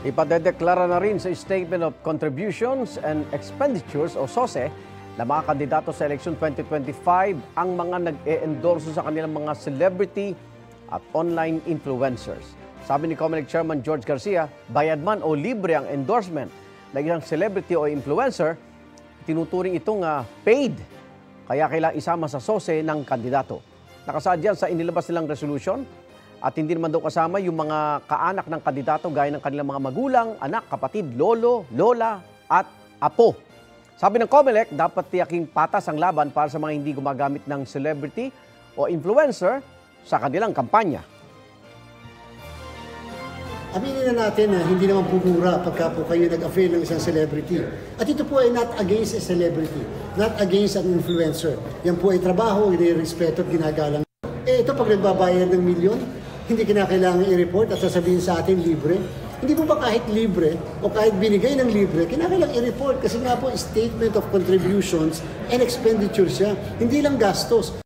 Ipadedeklara na rin sa Statement of Contributions and Expenditures o SOSE na mga kandidato sa eleksyon 2025 ang mga nag-e-endorso sa kanilang mga celebrity at online influencers. Sabi ni COMELEC Chairman George Garcia, bayad man o libre ang endorsement ng isang celebrity o influencer, tinuturing itong paid. Kaya kailangang isama sa SOSE ng kandidato. Nakasaad yan sa inilabas nilang resolution at hindi naman daw kasama yung mga kaanak ng kandidato gaya ng kanilang mga magulang, anak, kapatid, lolo, lola at apo. Sabi ng COMELEC, dapat tiyaking patas ang laban para sa mga hindi gumagamit ng celebrity o influencer sa kanilang kampanya. Aminin na natin na hindi naman pumura pagka po kayo nag-avail ng isang celebrity. At ito po ay not against a celebrity, not against an influencer. Yan po ay trabaho, respeto at ginagalang. Ito pag nagbabayad ng milyon, hindi kinakailangan i-report at sasabihin sa atin libre. Hindi po ba kahit libre o kahit binigay ng libre, kinakailangan i-report kasi nga po statement of contributions and expenditures siya, hindi lang gastos.